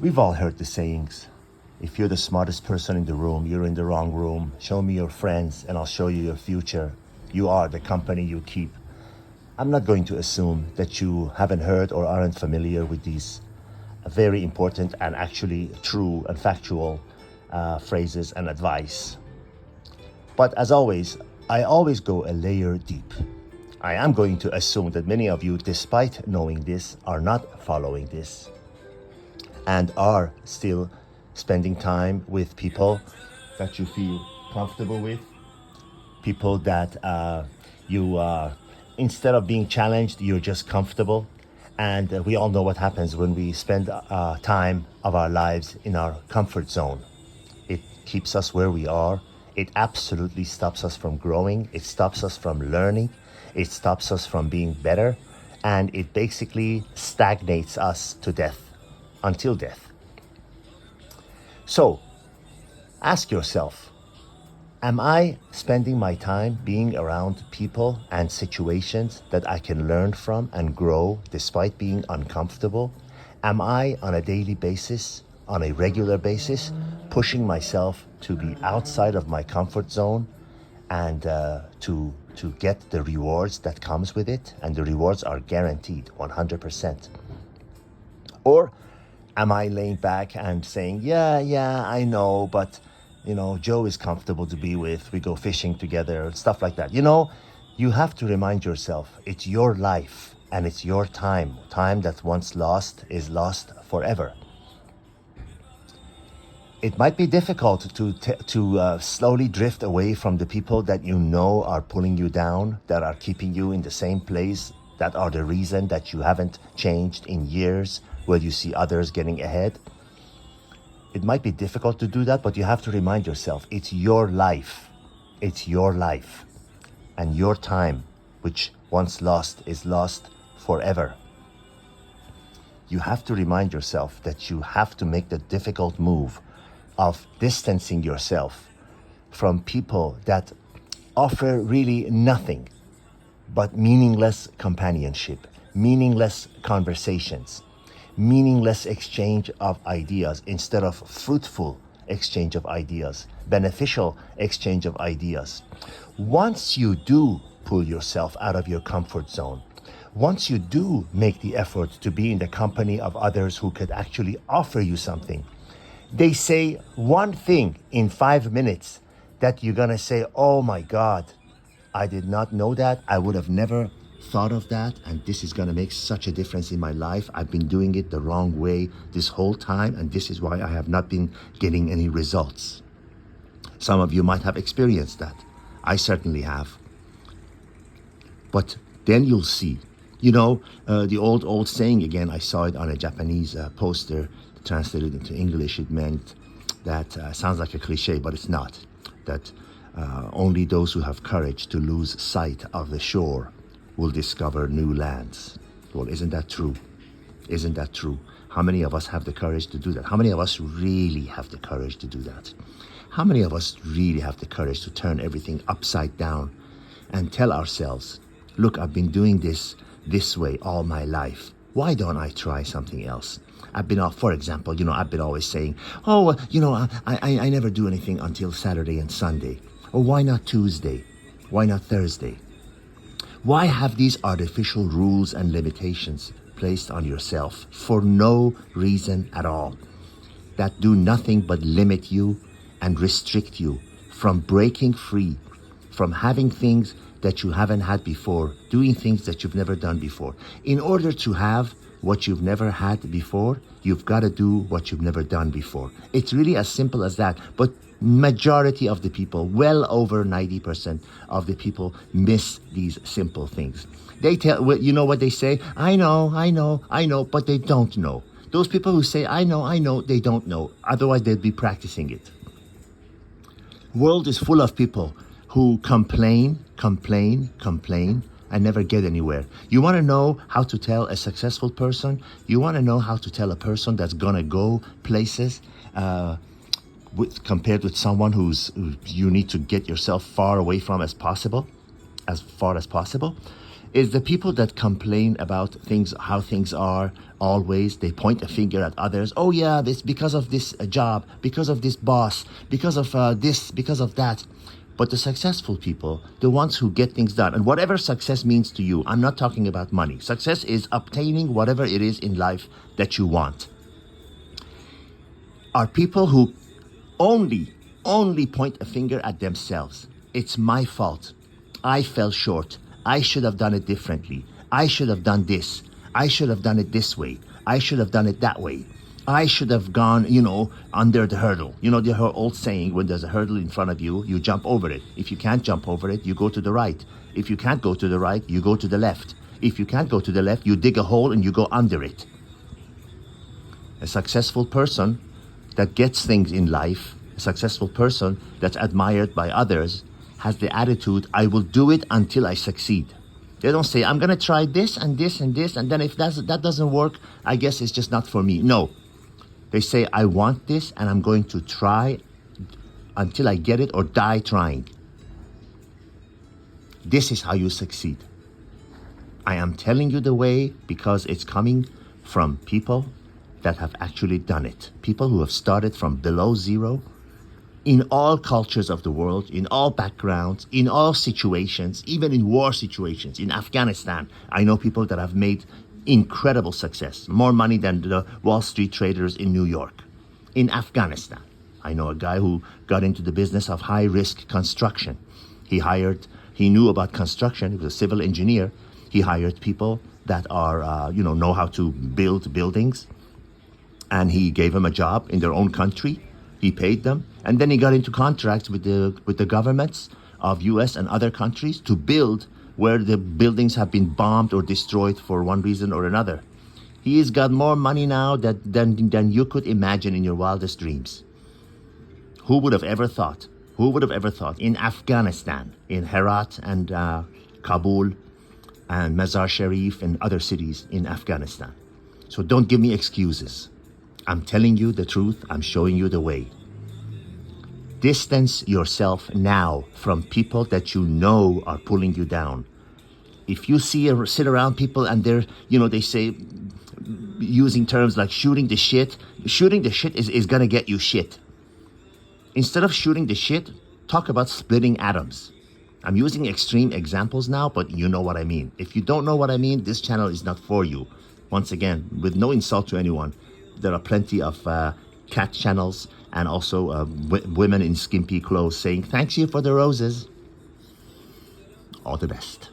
We've all heard the sayings. If you're the smartest person in the room, you're in the wrong room. Show me your friends and I'll show you your future. You are the company you keep. I'm not going to assume that you haven't heard or aren't familiar with these very important and actually true and factual phrases and advice. But as always, I always go a layer deep. I am going to assume that many of you, despite knowing this, are not following this and are still spending time with people that you feel comfortable with, people that instead of being challenged, you're just comfortable. And we all know what happens when we spend time of our lives in our comfort zone. It keeps us where we are. It absolutely stops us from growing. It stops us from learning. It stops us from being better. And it basically stagnates us to death, until death. So, ask yourself, am I spending my time being around people and situations that I can learn from and grow despite being uncomfortable? Am I on a daily basis, on a regular basis, pushing myself to be outside of my comfort zone and to get the rewards that comes with it? And the rewards are guaranteed 100%. Or am I laying back and saying, yeah, I know, but Joe is comfortable to be with. We go fishing together, stuff like that. You have to remind yourself, it's your life and it's your time. Time that once lost is lost forever. It might be difficult to slowly drift away from the people that you know are pulling you down, that are keeping you in the same place, that are the reason that you haven't changed in years, where you see others getting ahead. It might be difficult to do that, but you have to remind yourself, it's your life. It's your life. And your time, which once lost, is lost forever. You have to remind yourself that you have to make the difficult move of distancing yourself from people that offer really nothing but meaningless companionship, meaningless conversations, meaningless exchange of ideas instead of fruitful exchange of ideas, beneficial exchange of ideas. Once you do pull yourself out of your comfort zone, once you do make the effort to be in the company of others who could actually offer you something, they say one thing in 5 minutes that you're gonna say, oh my God, I did not know that. I would have never thought of that, and this is going to make such a difference in my life. I've been doing it the wrong way this whole time, and this is why I have not been getting any results. Some of you might have experienced that. I certainly have. But then you'll see, the old saying again, I saw it on a Japanese poster translated into English. It meant that, sounds like a cliche, but it's not, that only those who have courage to lose sight of the shore will discover new lands. Well, isn't that true? Isn't that true? How many of us have the courage to do that? How many of us really have the courage to do that? How many of us really have the courage to turn everything upside down and tell ourselves, look, I've been doing this way all my life. Why don't I try something else? For example, I've been always saying, I never do anything until Saturday and Sunday. Or why not Tuesday? Why not Thursday? Why have these artificial rules and limitations placed on yourself for no reason at all, that do nothing but limit you and restrict you from breaking free, from having things that you haven't had before, doing things that you've never done before? In order to have what you've never had before, you've got to do what you've never done before. It's really as simple as that. But majority of the people, well over 90% of the people, miss these simple things. They tell, you know what they say? I know, but they don't know. Those people who say, I know, they don't know. Otherwise, they'd be practicing it. World is full of people who complain, and never get anywhere. You want to know how to tell a successful person? You want to know how to tell a person that's gonna go places compared with someone who you need to get yourself far away from as far as possible? is the people that complain about things, how things are always. They point a finger at others. Oh yeah, this because of this job, because of this boss, because of this, because of that. But the successful people, the ones who get things done, and whatever success means to you, I'm not talking about money. Success is obtaining whatever it is in life that you want. Are people who only point a finger at themselves. It's my fault. I fell short. I should have done it differently. I should have done this. I should have done it this way. I should have done it that way. I should have gone, under the hurdle. You know, the old saying, when there's a hurdle in front of you, you jump over it. If you can't jump over it, you go to the right. If you can't go to the right, you go to the left. If you can't go to the left, you dig a hole and you go under it. A successful person that gets things in life, a successful person that's admired by others, has the attitude, I will do it until I succeed. They don't say, I'm going to try this and this and this, and then if that doesn't work, I guess it's just not for me. No. They say, I want this, and I'm going to try until I get it or die trying. This is how you succeed. I am telling you the way because it's coming from people that have actually done it. People who have started from below zero, in all cultures of the world, in all backgrounds, in all situations, even in war situations. In Afghanistan, I know people that have made incredible success, more money than the Wall Street traders in New York. In Afghanistan, I know a guy who got into the business of high-risk construction. He knew about construction, he was a civil engineer. He hired people that are, know how to build buildings, and he gave them a job in their own country. He paid them, and then he got into contracts with the governments of U.S. and other countries to build where the buildings have been bombed or destroyed for one reason or another. He's got more money now than you could imagine in your wildest dreams. Who would have ever thought? Who would have ever thought? In Afghanistan, in Herat and Kabul and Mazar Sharif and other cities in Afghanistan. So don't give me excuses. I'm telling you the truth. I'm showing you the way. Distance yourself now from people that you know are pulling you down. If you sit around people and they say, using terms like shooting the shit is gonna get you shit. Instead of shooting the shit, talk about splitting atoms. I'm using extreme examples now, but you know what I mean. If you don't know what I mean, this channel is not for you. Once again, with no insult to anyone, there are plenty of cat channels and also women in skimpy clothes saying, thanks you for the roses. All the best.